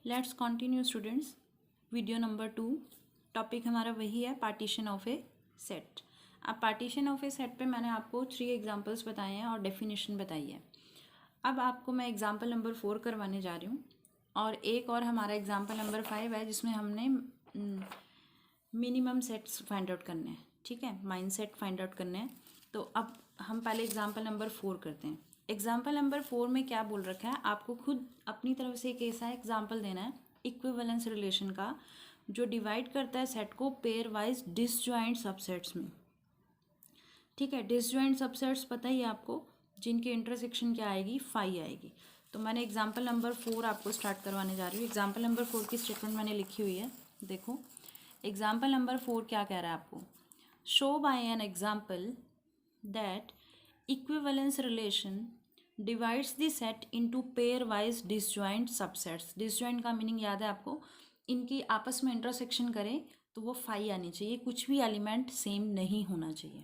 Let's continue students. Video number 2। Topic हमारा वही है, पार्टीशन ऑफ ए सेट। अब पार्टीशन ऑफ ए सेट पे मैंने आपको 3 एग्जांपल्स बताए हैं और डेफिनेशन बताई है। अब आपको मैं एग्जांपल नंबर 4 करवाने जा रही हूँ और एक और हमारा एग्जांपल नंबर 5 है जिसमें हमने मिनिमम सेट्स फाइंड आउट करने हैं। ठीक है, माइंड सेट फाइंड आउट करने हैं। तो अब हम पहले एग्जांपल नंबर 4 करते हैं। एग्जाम्पल नंबर 4 में क्या बोल रखा है, आपको खुद अपनी तरफ से एक ऐसा एग्जाम्पल देना है इक्विवेलेंस रिलेशन का जो डिवाइड करता है सेट को पेयर वाइज डिसजॉइंट सबसेट्स में। ठीक है, डिसजॉइंट सबसेट्स पता ही है आपको, जिनकी इंटरसेक्शन क्या आएगी, फाई आएगी। तो मैंने एग्जाम्पल नंबर 4 आपको स्टार्ट करवाने जा रही हूँ। एग्जाम्पल नंबर 4 की स्टेटमेंट मैंने लिखी हुई है, देखो। एग्जाम्पल नंबर 4 क्या कह रहा है आपको, show by an example that equivalence relation divides the set into pair wise disjoint subsets. Disjoint का मीनिंग याद है आपको, इनकी आपस में इंटरसेक्शन करें तो वो फाई आनी चाहिए, कुछ भी एलिमेंट सेम नहीं होना चाहिए।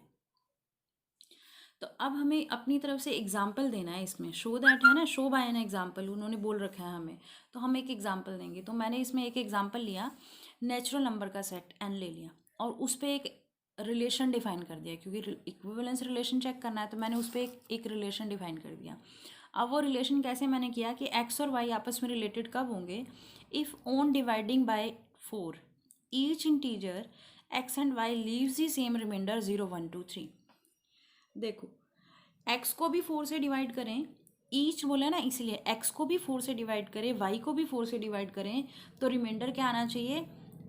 तो अब हमें अपनी तरफ से एग्जाम्पल देना है इसमें। शो दैट है ना, शो बाय एन एग्जाम्पल उन्होंने बोल रखा है हमें, तो हम एक एग्जाम्पल देंगे। तो मैंने इसमें एक एग्जाम्पल लिया, नेचुरल नंबर का सेट एन ले लिया और उस पर एक रिलेशन डिफाइन कर दिया, क्योंकि इक्विवेलेंस रिलेशन चेक करना है तो मैंने उस पर एक रिलेशन डिफाइन कर दिया। अब वो रिलेशन कैसे मैंने किया कि एक्स और वाई आपस में रिलेटेड कब होंगे, if on dividing by 4 each integer x and y leaves the same remainder 0 1 2 3। देखो, एक्स को भी 4 से डिवाइड करें, ईच बोला ना, इसलिए एक्स को भी 4 से डिवाइड करें, वाई को भी 4 से डिवाइड करें, तो रिमाइंडर क्या आना चाहिए,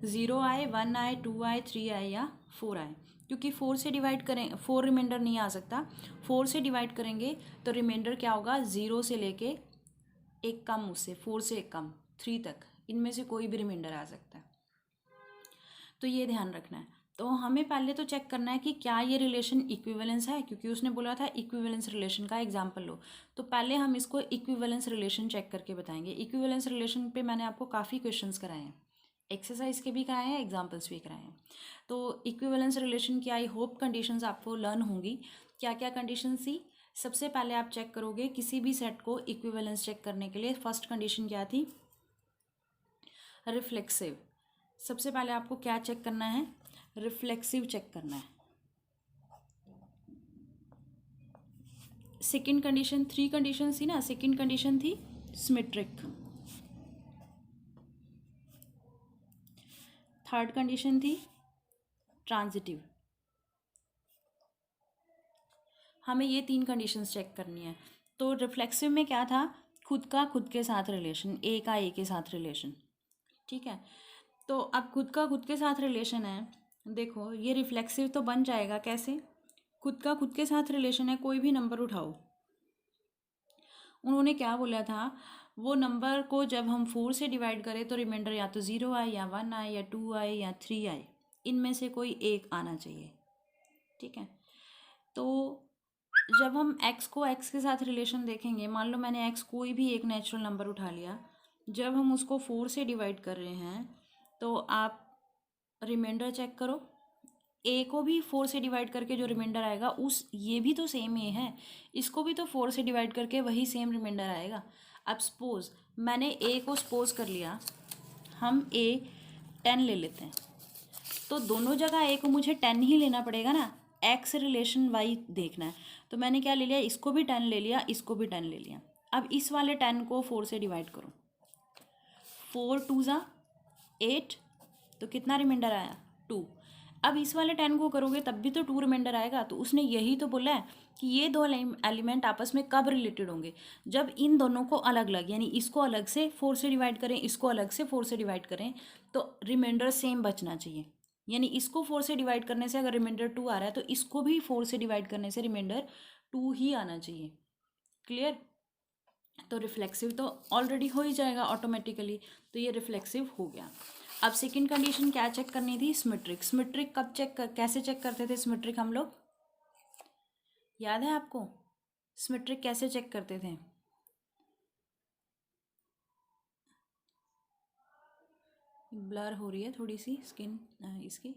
0 आए, 1 आए, 2 आए, 3 आए या 4 आए। क्योंकि 4 से डिवाइड करें, 4 रिमाइंडर नहीं आ सकता, 4 से डिवाइड करेंगे तो रिमाइंडर क्या होगा, 0 से लेके एक कम, उससे 4 से एक कम 3 तक, इनमें से कोई भी रिमाइंडर आ सकता है। तो ये ध्यान रखना है। तो हमें पहले तो चेक करना है कि क्या ये रिलेशन इक्विवेलेंस है, क्योंकि उसने बोला था इक्विवेलेंस रिलेशन का एग्जाम्पल लो। तो पहले हम इसको इक्विवेलेंस रिलेशन चेक करके बताएंगे। इक्विवेलेंस रिलेशन पे मैंने आपको काफ़ी क्वेश्चंस कराए हैं, एक्सरसाइज के भी कराए हैं, एग्जाम्पल्स भी कराए हैं। तो इक्विवेलेंस रिलेशन की आई होप कंडीशंस आपको लर्न होंगी। क्या क्या कंडीशन थी, सबसे पहले आप चेक करोगे किसी भी सेट को इक्विवेलेंस चेक करने के लिए, फर्स्ट कंडीशन क्या थी, रिफ्लेक्सिव। सबसे पहले आपको क्या चेक करना है, रिफ्लेक्सिव चेक करना है। सेकंड कंडीशन, 3 कंडीशन थी ना, सेकंड कंडीशन थी सिमेट्रिक। थर्ड कंडीशन थी ट्रांजिटिव। हमें ये 3 कंडीशंस चेक करनी है। तो रिफ्लेक्सिव में क्या था, खुद का खुद के साथ रिलेशन, ए का ए के साथ रिलेशन। ठीक है, तो अब खुद का खुद के साथ रिलेशन है, देखो ये रिफ्लेक्सिव तो बन जाएगा कैसे, खुद का खुद के साथ रिलेशन है, कोई भी नंबर उठाओ। उन्होंने क्या बोला था, वो नंबर को जब हम 4 से डिवाइड करें तो रिमाइंडर या तो 0 आए या 1 आए या 2 आए या 3 आए, इनमें से कोई एक आना चाहिए। ठीक है, तो जब हम x को x के साथ रिलेशन देखेंगे, मान लो मैंने x कोई भी एक नेचुरल नंबर उठा लिया, जब हम उसको 4 से डिवाइड कर रहे हैं तो आप रिमाइंडर चेक करो, a को भी 4 से डिवाइड करके जो रिमाइंडर आएगा उस, ये भी तो सेम a है, इसको भी तो 4 से डिवाइड करके वही सेम रिमाइंडर आएगा। अब सपोज मैंने a को सपोज कर लिया, हम a 10 ले लेते हैं, तो दोनों जगह a को मुझे 10 ही लेना पड़ेगा ना, x रिलेशन y देखना है। तो मैंने क्या ले लिया, इसको भी 10 ले लिया, इसको भी 10 ले लिया। अब इस वाले 10 को 4 से डिवाइड करो, 4 2 ज़ा 8, तो कितना रिमाइंडर आया, 2। अब इस वाले 10 को करोगे तब भी तो 2 रिमाइंडर आएगा। तो उसने यही तो बोला है कि ये दो एलिमेंट आपस में कब रिलेटेड होंगे, जब इन दोनों को अलग अलग, यानी इसको अलग से 4 से डिवाइड करें, इसको अलग से 4 से डिवाइड करें, तो रिमाइंडर सेम बचना चाहिए। यानी इसको 4 से डिवाइड करने से अगर रिमाइंडर 2 आ रहा है तो इसको भी 4 से डिवाइड करने से रिमाइंडर 2 ही आना चाहिए। क्लियर, तो रिफ्लेक्सिव तो ऑलरेडी हो ही जाएगा ऑटोमेटिकली, तो ये रिफ्लेक्सिव हो गया। अब सेकंड कंडीशन क्या चेक करनी थी, सिमेट्रिक। सिमेट्रिक कब कैसे चेक करते थे सिमेट्रिक हम लोग, याद है आपको, सिमेट्रिक कैसे चेक करते थे, ब्लर हो रही है थोड़ी सी स्किन, इसकी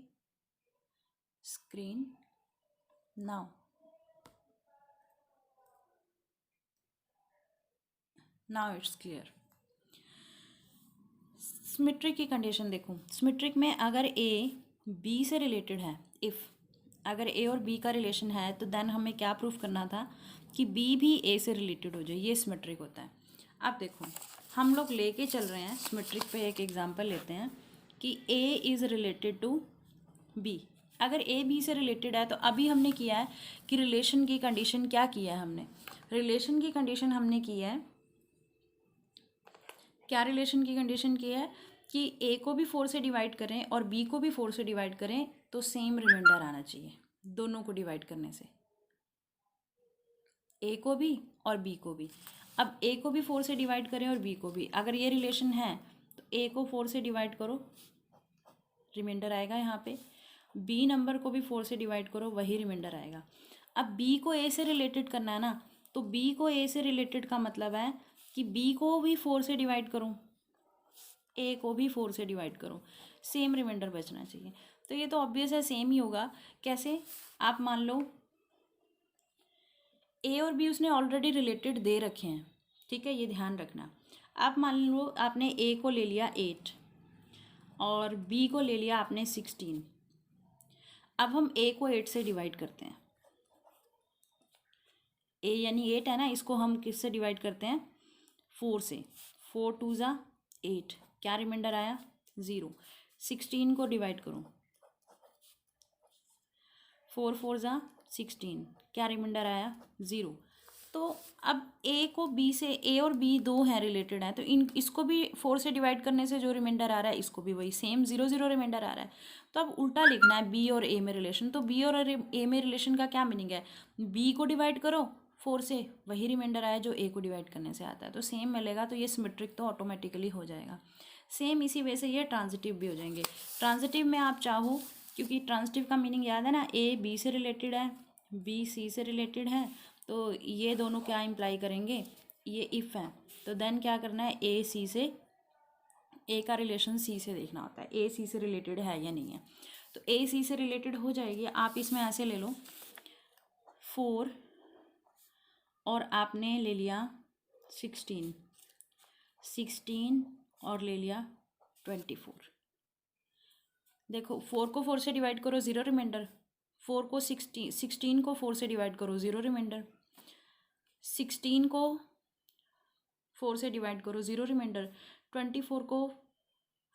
screen, now now it's clear. Symmetric की कंडीशन देखो, सिमेट्रिक में अगर ए बी से रिलेटेड है, इफ़ अगर ए और बी का रिलेशन है तो देन हमें क्या प्रूफ करना था कि बी भी ए से रिलेटेड हो जाए, ये सिमेट्रिक होता है। अब देखो हम लोग लेके चल रहे हैं सिमेट्रिक पे, एक एग्जांपल लेते हैं कि a is related to b. अगर ए बी से रिलेटेड है तो अभी हमने किया है कि रिलेशन की कंडीशन क्या किया है हमने, रिलेशन की कंडीशन हमने की है, क्या रिलेशन की कंडीशन की है कि ए को भी 4 से डिवाइड करें और बी को भी 4 से डिवाइड करें तो सेम रिमाइंडर आना चाहिए दोनों को डिवाइड करने से, ए को भी और बी को भी। अब ए को भी 4 से डिवाइड करें और बी को भी, अगर ये रिलेशन है तो ए को 4 से डिवाइड करो, रिमाइंडर आएगा यहाँ पे, बी नंबर को भी 4 से डिवाइड करो, वही रिमाइंडर आएगा। अब बी को ए से रिलेटेड करना है ना, तो बी को ए से रिलेटेड का मतलब है कि बी को भी 4 से डिवाइड करूँ, ए को भी 4 से डिवाइड करूँ, सेम रिमाइंडर बचना चाहिए। तो ये तो ऑब्वियस है सेम ही होगा। कैसे, आप मान लो ए और बी उसने ऑलरेडी रिलेटेड दे रखे हैं, ठीक है, ये ध्यान रखना। आप मान लो आपने ए को ले लिया 8 और बी को ले लिया आपने 16। अब हम ए को 8 से डिवाइड करते हैं, ए यानी 8 है ना, इसको हम किससे डिवाइड करते हैं, 4 से, 4 2 ज़ा 8, क्या रिमाइंडर आया 0। 16 को डिवाइड करो, 4 4 ज़ा 16, क्या रिमाइंडर आया 0। तो अब ए को बी से, ए और बी दो हैं रिलेटेड हैं, तो इसको भी 4 से डिवाइड करने से जो रिमाइंडर आ रहा है इसको भी वही सेम 0 0 रिमाइंडर आ रहा है। तो अब उल्टा लिखना है बी और ए में रिलेशन, तो बी और ए में रिलेशन का क्या मीनिंग है, बी को डिवाइड करो 4 से, वही रिमाइंडर आया जो ए को डिवाइड करने से आता है, तो सेम मिलेगा, तो ये सिमेट्रिक तो ऑटोमेटिकली हो जाएगा। सेम इसी वजह से ये ट्रांजिटिव भी हो जाएंगे। ट्रांजिटिव में आप चाहो, क्योंकि ट्रांजिटिव का मीनिंग याद है ना, ए बी से रिलेटेड है, बी सी से रिलेटेड है, तो ये दोनों क्या इम्प्लाई करेंगे, ये इफ़ है, तो देन क्या करना है, ए सी से, ए का रिलेशन सी से देखना होता है, ए सी से रिलेटेड है या नहीं है, तो ए सी से रिलेटेड हो जाएगी। आप इसमें ऐसे ले लो 4 और आपने ले लिया 16 और ले लिया 24। देखो 4 को 4 से डिवाइड करो 0 रिमाइंडर, 4 को 16 को 4 से डिवाइड करो 0 रिमाइंडर, 16 को 4 से डिवाइड करो 0 रिमाइंडर, 24 को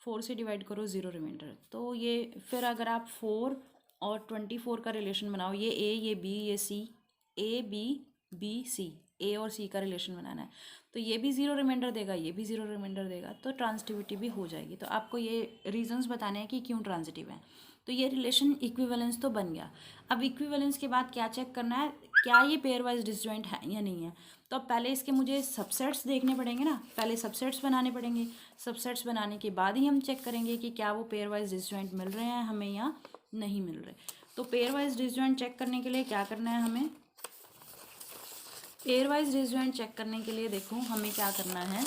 4 से डिवाइड करो 0 रिमाइंडर। तो ये फिर अगर आप 4 और 24 का रिलेशन बनाओ, ये ए ये बी ये सी, ए बी बी सी, ए और सी का रिलेशन बनाना है, तो ये भी 0 रिमाइंडर देगा, ये भी 0 रिमाइंडर देगा, तो ट्रांजिटिविटी भी हो जाएगी। तो आपको ये रीजंस बताने हैं कि क्यों ट्रांजिटिव है। तो ये रिलेशन इक्विवेलेंस तो बन गया। अब इक्विवेलेंस के बाद क्या चेक करना है, क्या ये पेयर वाइज डिसजॉइंट है या नहीं है। तो अब पहले इसके मुझे सबसेट्स देखने पड़ेंगे ना, पहले सबसेट्स बनाने पड़ेंगे, सबसेट्स बनाने के बाद ही हम चेक करेंगे कि क्या वो पेयर वाइज डिसजॉइंट मिल रहे हैं हमें या नहीं मिल रहे। तो पेयर वाइज डिसजॉइंट चेक करने के लिए क्या करना है हमें, पेयर वाइज डिसजॉइंट चेक करने के लिए देखो हमें क्या करना है,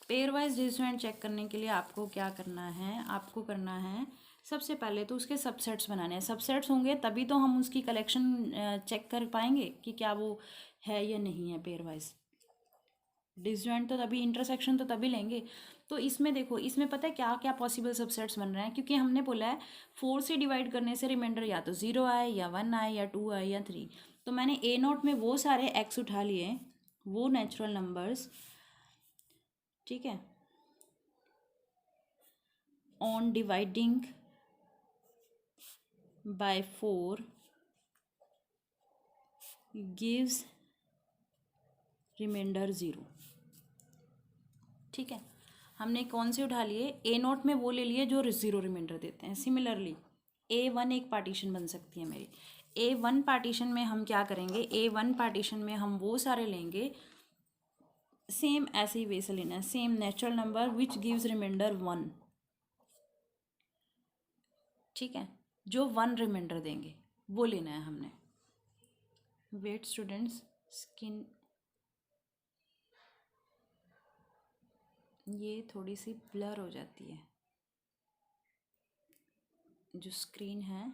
पेयर वाइज डिसजॉइंट चेक करने के लिए आपको क्या करना है, आपको करना है सबसे पहले तो उसके सबसेट्स बनाने हैं। सबसेट्स होंगे तभी तो हम उसकी कलेक्शन चेक कर पाएंगे कि क्या वो है या नहीं है पेयर वाइज डिसजॉइंट, तो तभी इंटरसेक्शन तो तभी लेंगे। तो इसमें देखो, इसमें पता है क्या क्या पॉसिबल सबसेट्स बन रहे हैं, क्योंकि हमने बोला है 4 से डिवाइड करने से रिमाइंडर या तो 0 आए या 1 आए या 2 आए या 3। तो मैंने ए नोट में वो सारे एक्स उठा लिए, वो नेचुरल नंबर्स, ठीक है, on dividing by 4 gives remainder 0, ठीक है। हमने कौन से उठा लिए, ए नोट में वो ले लिए जो 0 रिमाइंडर देते हैं। सिमिलरली A1 एक पार्टीशन बन सकती है मेरी, A1 पार्टीशन में हम क्या करेंगे, A1 पार्टीशन में हम वो सारे लेंगे, सेम ऐसे ही वे से लेना है, same natural number which gives remainder 1, ठीक है, जो 1 रिमाइंडर देंगे वो लेना है हमने। वेट स्टूडेंट्स, स्किन ये थोड़ी सी ब्लर हो जाती है, जो स्क्रीन है।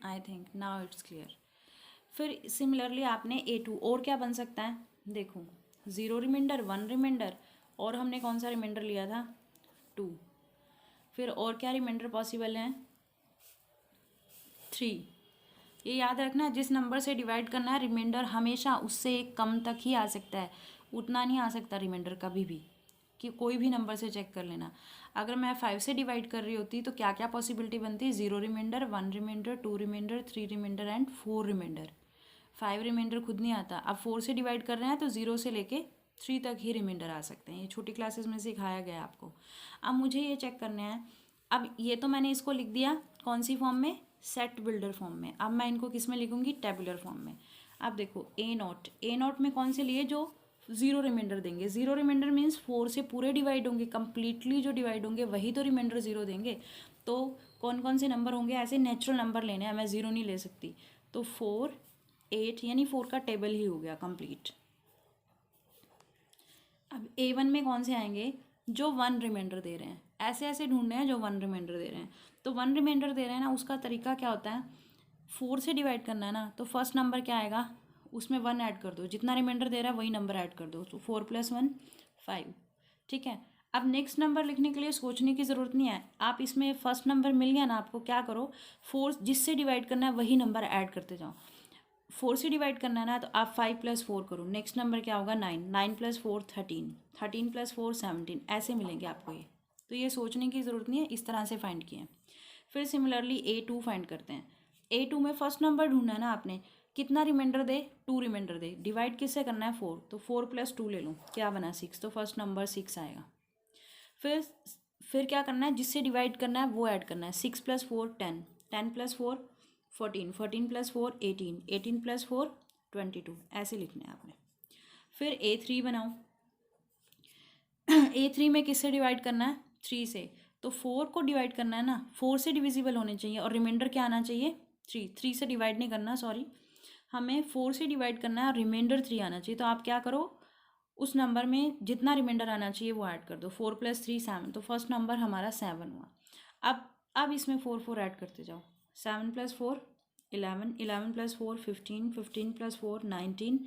I think now it's clear. फिर सिमिलरली आपने A2 और क्या बन सकता है, देखो 0 रिमाइंडर, 1 रिमाइंडर, और हमने कौन सा रिमाइंडर लिया था, 2। फिर और क्या रिमाइंडर पॉसिबल हैं, 3। ये याद रखना, जिस नंबर से डिवाइड करना है रिमाइंडर हमेशा उससे एक कम तक ही आ सकता है, उतना नहीं आ सकता रिमाइंडर कभी भी, कि कोई भी नंबर से चेक कर लेना। अगर मैं 5 से डिवाइड कर रही होती तो क्या क्या पॉसिबिलिटी बनती, 0 remainder, 1 remainder, 2 remainder, 3 remainder and 4 remainder. 5 remainder खुद नहीं आता। अब 4 से डिवाइड कर रहे हैं तो 0 से लेके 3 तक ही रिमाइंडर आ सकते हैं, ये छोटी क्लासेस में सिखाया गया है आपको। अब मुझे ये चेक करना है, अब ये तो मैंने इसको लिख दिया कौन सी फॉर्म में, सेट बिल्डर फॉर्म में। अब मैं इनको किस में लिखूंगी, टेबुलर फॉर्म में। अब देखो ए नॉट में कौन से लिए, जो 0 रिमाइंडर देंगे। 0 रिमाइंडर मीन्स 4 से पूरे डिवाइड होंगे, कंप्लीटली जो डिवाइड होंगे वही तो रिमाइंडर 0 देंगे। तो कौन कौन से नंबर होंगे, ऐसे नेचुरल नंबर लेने हैं, मैं 0 नहीं ले सकती। तो 4, 8, यानी 4 का टेबल ही हो गया कंप्लीट। अब A1 में कौन से आएंगे, जो 1 रिमाइंडर दे रहे हैं, ऐसे ऐसे ढूंढने हैं जो 1 रिमाइंडर दे रहे हैं। तो 1 रिमाइंडर दे रहे हैं ना, उसका तरीका क्या होता है, 4 से डिवाइड करना है ना, तो फर्स्ट नंबर क्या आएगा, उसमें 1 ऐड कर दो, जितना रिमाइंडर दे रहा है वही नंबर ऐड कर दो, तो 4 + 1 5। ठीक है, अब नेक्स्ट नंबर लिखने के लिए सोचने की ज़रूरत नहीं है, आप इसमें फर्स्ट नंबर मिल गया ना आपको, क्या करो, 4 जिससे डिवाइड करना है वही नंबर ऐड करते जाओ। 4 से डिवाइड करना है ना, तो आप 5 + 4 करो, नेक्स्ट नंबर क्या होगा, 9, 9 + 4 13, 13 + 4 17, ऐसे मिलेंगे आपको ये। तो ये सोचने की ज़रूरत नहीं है, इस तरह से फाइंड किए हैं। फिर सिमिलरली A2 फाइंड करते हैं। A2 में फर्स्ट नंबर ढूंढना है ना आपने, कितना रिमाइंडर दे, 2 रिमाइंडर दे, डिवाइड किससे करना है, 4, तो 4 + 2 ले लो, क्या बना 6, तो फर्स्ट नंबर 6 आएगा। फिर क्या करना है, जिससे डिवाइड करना है वो ऐड करना है, 6 + 4 10, 10 + 4 14, 14 + 4 18, 18 + 4 22, ऐसे लिखना है आपने। फिर A3 बनाओ। A3 में किससे डिवाइड करना है, 3 से, तो 4 को डिवाइड करना है ना, 4 से डिविजिबल होने चाहिए और रिमाइंडर क्या आना चाहिए, 3, 3 से डिवाइड नहीं करना, सॉरी, हमें 4 से डिवाइड करना है और रिमाइंडर 3 आना चाहिए। तो आप क्या करो, उस नंबर में जितना रिमाइंडर आना चाहिए वो ऐड कर दो, 4 + 3 7, तो फर्स्ट नंबर हमारा 7 हुआ। अब इसमें 4 4 ऐड करते जाओ, 7 + 4 11, 11 + 4 15, 15 + 4 19,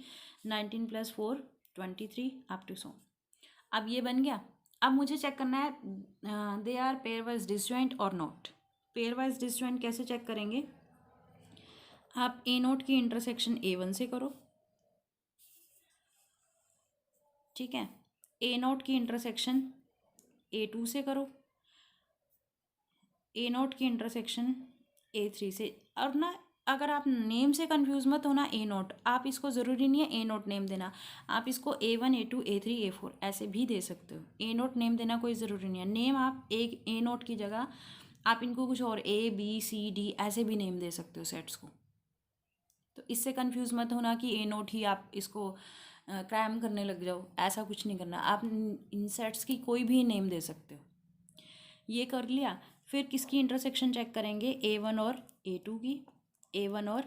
19 + 4 23 अप टू 100। अब ये बन गया। अब मुझे चेक करना है they are pair wise disjoint और नॉट। पेयर वाइज डिसजॉइंट कैसे चेक करेंगे, आप A0 की इंटरसेक्शन A1 से करो, ठीक है, A0 की इंटरसेक्शन A2 से करो, A0 की इंटरसेक्शन A3 से। और ना, अगर आप नेम से कंफ्यूज मत होना, A0 आप इसको ज़रूरी नहीं है A0 नेम देना, आप इसको A1 A2 A3 A4 ऐसे भी दे सकते हो, A0 नेम देना कोई ज़रूरी नहीं है। नेम आप एक A0 की जगह आप इनको कुछ और ABCD ऐसे भी नेम दे सकते हो सेट्स को। तो इससे कंफ्यूज मत होना कि A0 ही आप इसको क्रैम करने लग जाओ, ऐसा कुछ नहीं करना, आप इन सेट्स की कोई भी नेम दे सकते हो। ये कर लिया। फिर किसकी इंटरसेक्शन चेक करेंगे, A1 और A2 की, A1 और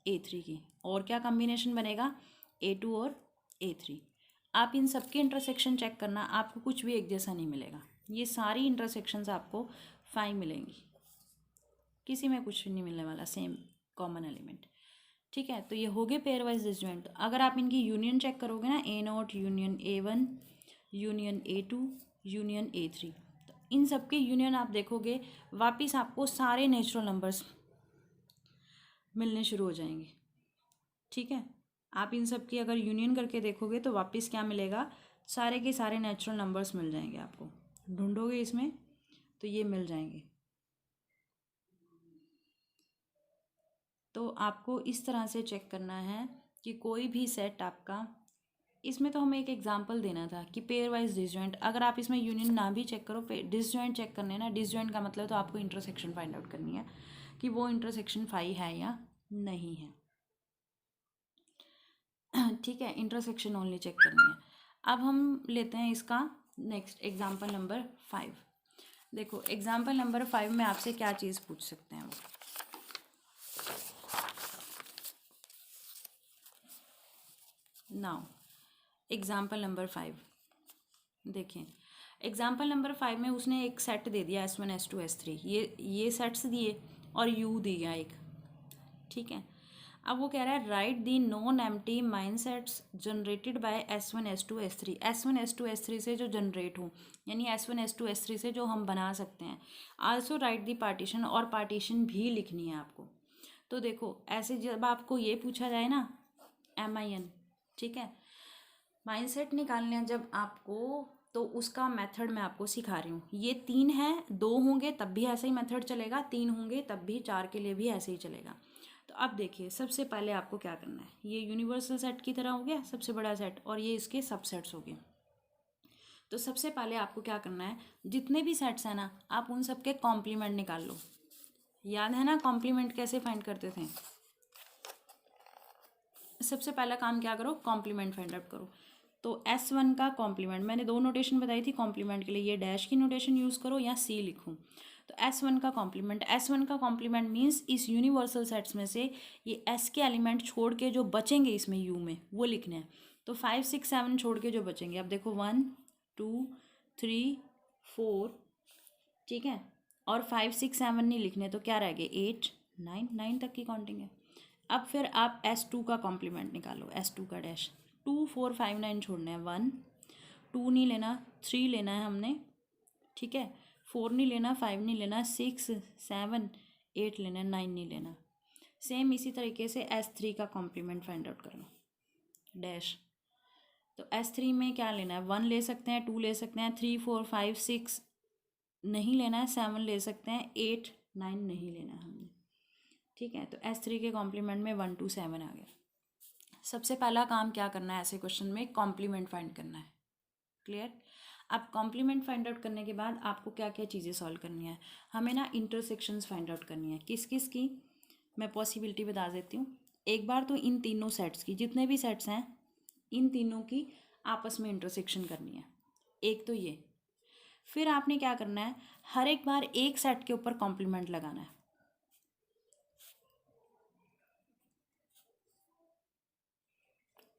A3 की, और क्या कॉम्बिनेशन बनेगा, A2 और A3। आप इन सबकी इंटरसेक्शन चेक करना, आपको कुछ भी एक जैसा नहीं मिलेगा, ये सारी इंटरसेक्शंस आपको 5 मिलेंगी, किसी में कुछ नहीं मिलने वाला, सेम कॉमन एलिमेंट। ठीक है, तो ये हो गए पेयर वाइज डिसजॉइंट। अगर आप इनकी यूनियन चेक करोगे ना, A0 union A1 union A2 union A3, तो इन सब के यूनियन आप देखोगे वापिस आपको सारे नेचुरल नंबर्स मिलने शुरू हो जाएंगे। ठीक है, आप इन सब की अगर यूनियन करके देखोगे तो वापिस क्या मिलेगा, सारे के सारे नेचुरल नंबर्स मिल जाएंगे आपको, ढूंढोगे इसमें तो ये मिल जाएंगे। तो आपको इस तरह से चेक करना है कि कोई भी सेट आपका, इसमें तो हमें एक एग्जांपल देना था कि पेयर वाइज डिसजॉइंट, अगर आप इसमें यूनियन ना भी चेक करो, डिसजॉइंट चेक करने ना, डिसजॉइंट का मतलब तो आपको इंटरसेक्शन फाइंड आउट करनी है कि वो इंटरसेक्शन 5 है या नहीं है। ठीक है, इंटरसेक्शन ओनली चेक करनी है। अब हम लेते हैं इसका नेक्स्ट एग्जाम्पल नंबर 5। देखो एग्जाम्पल नंबर 5 में आपसे क्या चीज़ पूछ सकते हैं वो, नाउ एग्जाम्पल नंबर 5 देखें। एग्जाम्पल नंबर 5 में उसने एक सेट दे दिया S1 S2 S3, ये सेट्स दिए और U दिया एक, ठीक है। अब वो कह रहा है right the non empty mine sets generated by S1 S2 S3, S1 S2 S3 से जो जनरेट हो, यानी S1 S2 S3 से जो हम बना सकते हैं। आल्सो राइट दी पार्टीशन, और पार्टीशन भी लिखनी है आपको। तो देखो ऐसे जब आपको ये पूछा जाए ना MIN, ठीक है, माइन सेट निकालने हैं जब आपको, तो उसका मेथड मैं आपको सिखा रही हूँ। ये 3 है, 2 होंगे तब भी ऐसा ही मेथड चलेगा, 3 होंगे तब भी, 4 के लिए भी ऐसे ही चलेगा। तो अब देखिए सबसे पहले आपको क्या करना है, ये यूनिवर्सल सेट की तरह हो गया सबसे बड़ा सेट, और ये इसके सबसेट्स हो गए। तो सबसे पहले आपको क्या करना है, जितने भी सेट्स हैं ना आप उन सब के कॉम्प्लीमेंट निकाल लो। याद है ना कॉम्प्लीमेंट कैसे फाइंड करते थे? सबसे पहला काम क्या करो, कॉम्प्लीमेंट फाइंड आउट करो। तो S1 का कॉम्प्लीमेंट, मैंने 2 नोटेशन बताई थी कॉम्प्लीमेंट के लिए, ये डैश की नोटेशन यूज़ करो या C लिखूँ। तो S1 का कॉम्प्लीमेंट, S1 का कॉम्प्लीमेंट मीन्स इस यूनिवर्सल सेट्स में से ये S के एलिमेंट छोड़ के जो बचेंगे इसमें U में वो लिखने हैं। तो 5 6 7 छोड़ के जो बचेंगे, अब देखो 1 2 3 4, ठीक है, और 5 6 7 नहीं लिखने, तो क्या रह गए 8 9, 9 तक की काउंटिंग है। अब फिर आप S2 का कॉम्प्लीमेंट निकालो, S2 का डैश, 2 4 5 9 छोड़ना है, 1 2 नहीं लेना, 3 लेना है हमने, ठीक है, 4 नहीं लेना, 5 नहीं लेना, 6 7 8 लेना है, 9 नहीं लेना। सेम इसी तरीके से S3 का कॉम्प्लीमेंट फाइंड आउट करना, डैश। तो S3 में क्या लेना है, 1 ले सकते हैं, 2 ले सकते हैं, 3 4 5 6 नहीं लेना है, 7 ले सकते हैं, 8 9 नहीं लेना है हमने, ठीक है। तो S3 के कॉम्प्लीमेंट में 1 2 7 आ गया। सबसे पहला काम क्या करना है ऐसे क्वेश्चन में, कॉम्प्लीमेंट फाइंड करना है। क्लियर? अब कॉम्प्लीमेंट फाइंड आउट करने के बाद आपको क्या क्या चीज़ें सॉल्व करनी है, हमें ना इंटरसेक्शंस फाइंड आउट करनी है। किस किस की, मैं पॉसिबिलिटी बता देती हूँ। एक बार तो इन तीनों सेट्स की, जितने भी सेट्स हैं इन तीनों की आपस में इंटरसेक्शन करनी है, एक तो ये। फिर आपने क्या करना है, हर एक बार एक सेट के ऊपर कॉम्प्लीमेंट लगाना है।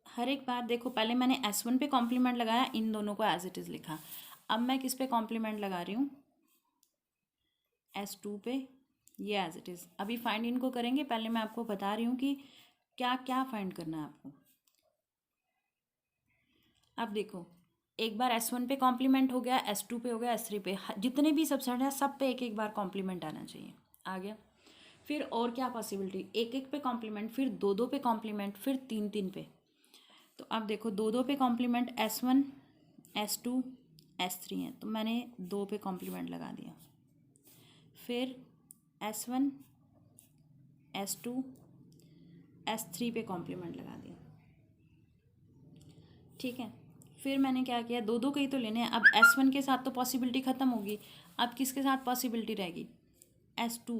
हर एक बार देखो, पहले मैंने S1 पे कॉम्प्लीमेंट लगाया, इन दोनों को एज इट इज़ लिखा। अब मैं किस पे कॉम्प्लीमेंट लगा रही हूँ, S2 पे, ये एज इट इज़। अभी फाइंड इनको करेंगे, पहले मैं आपको बता रही हूँ कि क्या क्या फाइंड करना है आपको। अब देखो एक बार S1 पे कॉम्प्लीमेंट हो गया, S2 पे हो गया, S3 पे, जितने भी सबसेट हैं सब पे एक एक बार कॉम्प्लीमेंट आना चाहिए, आ गया। फिर और क्या पॉसिबिलिटी, एक एक पे कॉम्प्लीमेंट, फिर दो दो पे कॉम्प्लीमेंट, फिर तीन तीन पे। तो अब देखो दो दो पे कॉम्प्लीमेंट, S1 S2 S3 है, तो मैंने 2 पे कॉम्प्लीमेंट लगा दिया। फिर S1 S2 S3 पे कॉम्प्लीमेंट लगा दिया, ठीक है। फिर मैंने क्या किया, दो दो के ही तो लेने हैं। अब S1 के साथ तो पॉसिबिलिटी ख़त्म होगी, अब किसके साथ पॉसिबिलिटी रहेगी, S2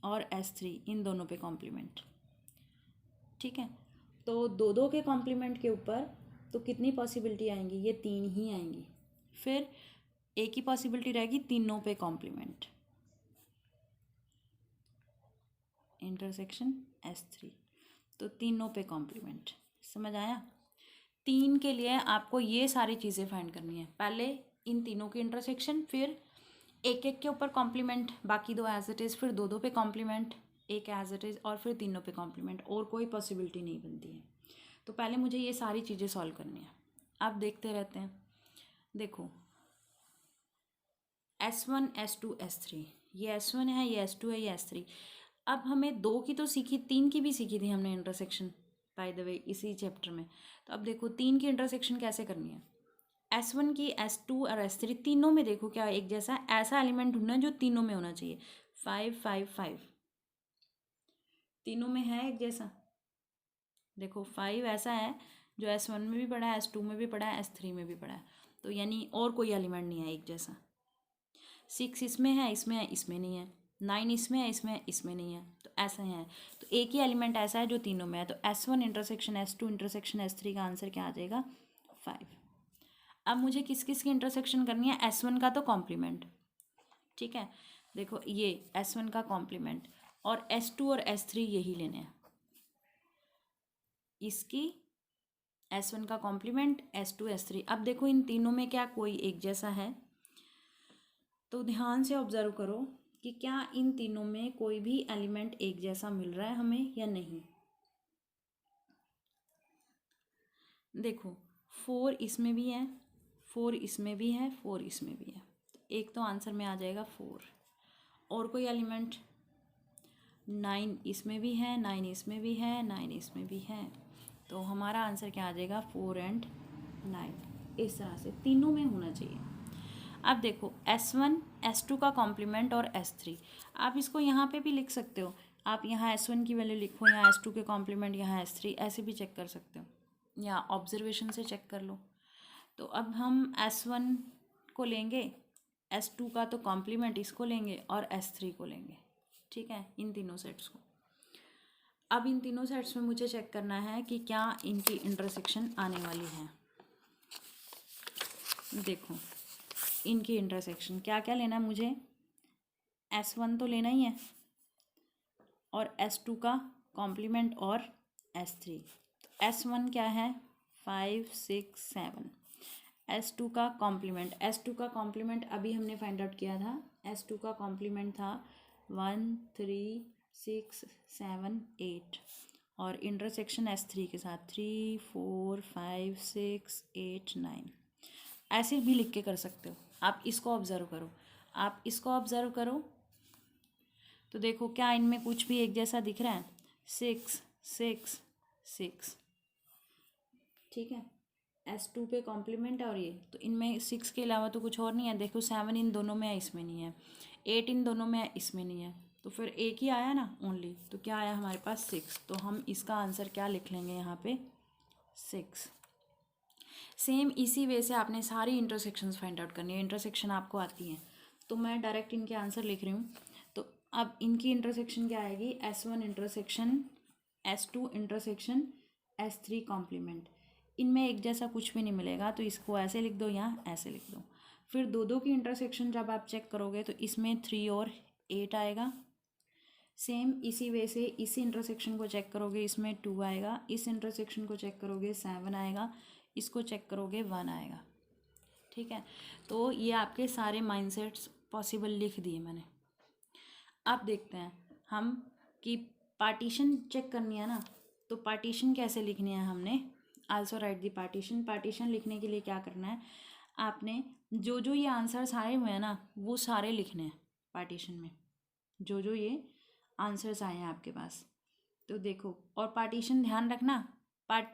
और S3, इन दोनों पे कॉम्प्लीमेंट, ठीक है। तो दो दो के कॉम्प्लीमेंट के ऊपर तो कितनी पॉसिबिलिटी आएंगी, ये 3 ही आएंगी। फिर एक ही पॉसिबिलिटी रहेगी, तीनों पे कॉम्प्लीमेंट, इंटरसेक्शन S3, तो तीनों पे कॉम्प्लीमेंट। समझ आया? 3 के लिए आपको ये सारी चीज़ें फाइंड करनी है, पहले इन तीनों की इंटरसेक्शन, फिर एक एक के ऊपर कॉम्प्लीमेंट, बाकी 2 एज इट इज़, फिर दो दो पे कॉम्प्लीमेंट, एक एज इट इज़, और फिर तीनों पे कॉम्प्लीमेंट, और कोई पॉसिबिलिटी नहीं बनती है। तो पहले मुझे ये सारी चीज़ें सॉल्व करनी है, आप देखते रहते हैं। देखो S1 S2 S3, ये S1 है, ये S2 है, ये S3। अब हमें 2 की तो सीखी, 3 की भी सीखी थी हमने इंटरसेक्शन, बाय द वे इसी चैप्टर में। तो अब देखो 3 की इंटरसेक्शन कैसे करनी है, S1 की S2 और S3 तीनों में देखो क्या एक जैसा, ऐसा एलिमेंट ढूंढना जो तीनों में होना चाहिए। 5 5 5 तीनों में है एक जैसा, देखो 5 ऐसा है जो S1 में भी पड़ा है, S2 में भी पड़ा है, S3 में भी पड़ा है, तो यानी और कोई एलिमेंट नहीं है एक जैसा। 6 इसमें है, इसमें है, इसमें नहीं है। 9 इसमें है, इसमें इसमें नहीं है, तो ऐसा है। तो एक ही एलिमेंट ऐसा है जो तीनों में है, तो S1 intersection S2 intersection S3 का आंसर क्या आ जाएगा, 5। अब मुझे किस किस की इंटरसेक्शन करनी है, S1 का तो कॉम्प्लीमेंट, ठीक है। देखो ये S1 का कॉम्प्लीमेंट, और S2 और S3 यही लेने हैं, इसकी S1 का कॉम्प्लीमेंट, S2 S3। अब देखो इन तीनों में क्या कोई एक जैसा है, तो ध्यान से ऑब्जर्व करो। कि क्या इन तीनों में कोई भी एलिमेंट एक जैसा मिल रहा है हमें या नहीं। देखो 4 इसमें भी है, 4 इसमें भी है, 4 इसमें भी है, एक तो आंसर में आ जाएगा 4। और कोई एलिमेंट 9 इसमें भी है, 9 इसमें भी है, 9 इसमें भी है, तो हमारा आंसर क्या आ जाएगा 4 एंड 9। इस तरह से तीनों में होना चाहिए। अब देखो S1 S2 का कॉम्प्लीमेंट और S3, आप इसको यहाँ पे भी लिख सकते हो, आप यहाँ S1 की वैल्यू लिखो, यहाँ S2 के कॉम्प्लीमेंट, यहाँ S3, ऐसे भी चेक कर सकते हो या ऑब्जर्वेशन से चेक कर लो। तो अब हम S1 को लेंगे, S2 का तो कॉम्प्लीमेंट इसको लेंगे और S3 को लेंगे, ठीक है, इन तीनों सेट्स को। अब इन तीनों सेट्स में मुझे चेक करना है कि क्या इनकी इंटरसेक्शन आने वाली है। देखो इनकी इंटरसेक्शन क्या क्या लेना है मुझे, S1 तो लेना ही है और S2 का कॉम्प्लीमेंट और S3। तो S1 क्या है 5 6 7, S2 का कॉम्प्लीमेंट, S2 का कॉम्प्लीमेंट अभी हमने फाइंड आउट किया था, S2 का कॉम्प्लीमेंट था 1 3 6 7 8 और इंटरसेक्शन S3 के साथ 3 4 5 6 8 9, ऐसे भी लिख के कर सकते हो। आप इसको ऑब्ज़र्व करो, आप इसको ऑब्ज़र्व करो तो देखो क्या इनमें कुछ भी एक जैसा दिख रहा है, 6 6 6, ठीक है, S2 पे कॉम्प्लीमेंट है और ये, तो इनमें 6 के अलावा तो कुछ और नहीं है। देखो 7 इन दोनों में है, इसमें नहीं है, 8 इन दोनों में है, इसमें नहीं है, तो फिर एक ही आया ना ओनली, तो क्या आया हमारे पास 6, तो हम इसका आंसर क्या लिख लेंगे यहाँ पे 6। सेम इसी वे से आपने सारी इंटरसेक्शंस फाइंड आउट करनी है, इंटरसेक्शन आपको आती हैं, तो मैं डायरेक्ट इनके आंसर लिख रही हूँ। तो अब इनकी इंटरसेक्शन क्या आएगी, S1 intersection S2 intersection S3 complement, इनमें एक जैसा कुछ भी नहीं मिलेगा, तो इसको ऐसे लिख दो या ऐसे लिख दो। फिर दो की इंटरसेक्शन जब आप चेक करोगे तो इसमें 3 और 8 आएगा। सेम इसी वे से इसी इंटरसेक्शन को चेक करोगे, इसमें 2 आएगा, इस इंटरसेक्शन को चेक करोगे 7 आएगा, इसको चेक करोगे 1 आएगा, ठीक है। तो ये आपके सारे माइंडसेट्स पॉसिबल लिख दिए मैंने। अब देखते हैं हम कि पार्टीशन चेक करनी है ना, तो पार्टीशन कैसे लिखनी है हमने, आल्सो राइट दी पार्टीशन। पार्टीशन लिखने के लिए क्या करना है, आपने जो जो ये आंसर्स आए हुए हैं ना वो सारे लिखने हैं पार्टीशन में, जो जो ये आंसर्स आए हैं आपके पास। तो देखो और पार्टीशन ध्यान रखना,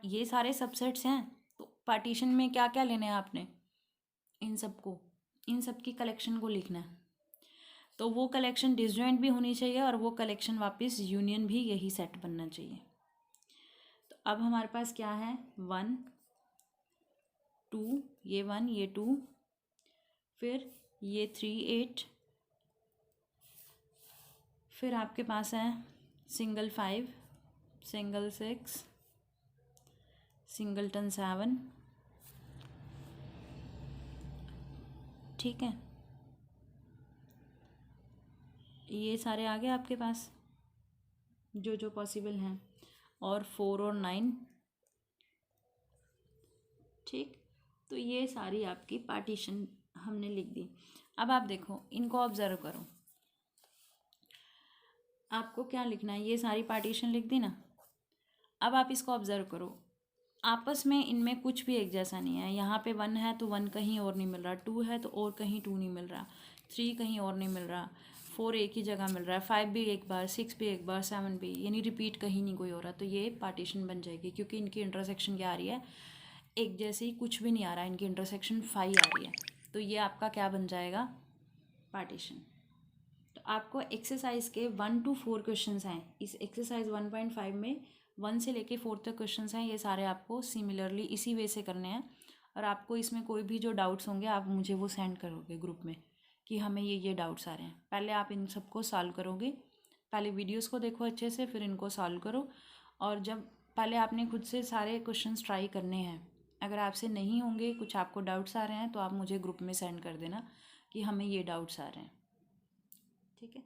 ये सारे सबसेट्स हैं, तो पार्टीशन में क्या क्या लेने हैं आपने, इन सब की कलेक्शन को लिखना है। तो वो कलेक्शन डिसजॉइंट भी होनी चाहिए और वो कलेक्शन वापस यूनियन भी यही सेट बनना चाहिए। तो अब हमारे पास क्या है 1 2, ये 1 ये 2, फिर ये 3 8, फिर आपके पास है सिंगल 5 सिंगल 6 सिंगलटन 7, ठीक है, ये सारे आ गए आपके पास जो जो पॉसिबल हैं, और 4 और 9, ठीक। तो ये सारी आपकी पार्टीशन हमने लिख दी। अब आप देखो इनको ऑब्जर्व करो, आपको क्या लिखना है, ये सारी पार्टीशन लिख दी ना। अब आप इसको ऑब्जर्व करो, आपस में इनमें कुछ भी एक जैसा नहीं है। यहाँ पे 1 है तो 1 कहीं और नहीं मिल रहा, 2 है तो और कहीं 2 नहीं मिल रहा, 3 कहीं और नहीं मिल रहा, 4 एक ही जगह मिल रहा है, 5 भी एक बार, 6 भी एक बार, 7 भी, यानी रिपीट कहीं नहीं कोई हो रहा। तो ये पार्टीशन बन जाएगी क्योंकि इनकी इंटरसेक्शन क्या आ रही है, एक जैसी कुछ भी नहीं आ रहा है, इनकी इंटरसेक्शन 5 आ रही है, तो ये आपका क्या बन जाएगा पार्टीशन। तो आपको एक्सरसाइज के 1 to 4 क्वेश्चंस हैं, इस एक्सरसाइज 1.5 में 1 से लेके 4 तक क्वेश्चंस हैं, ये सारे आपको सिमिलरली इसी वे से करने हैं। और आपको इसमें कोई भी जो डाउट्स होंगे आप मुझे वो सेंड करोगे ग्रुप में कि हमें ये डाउट्स आ रहे हैं। पहले आप इन सबको सॉल्व करोगे, पहले वीडियोस को देखो अच्छे से, फिर इनको सॉल्व करो। और जब पहले आपने खुद से सारे क्वेश्चंस ट्राई करने हैं, अगर आपसे नहीं होंगे, कुछ आपको डाउट्स आ रहे हैं, तो आप मुझे ग्रुप में सेंड कर देना कि हमें ये डाउट्स आ रहे हैं, ठीक है।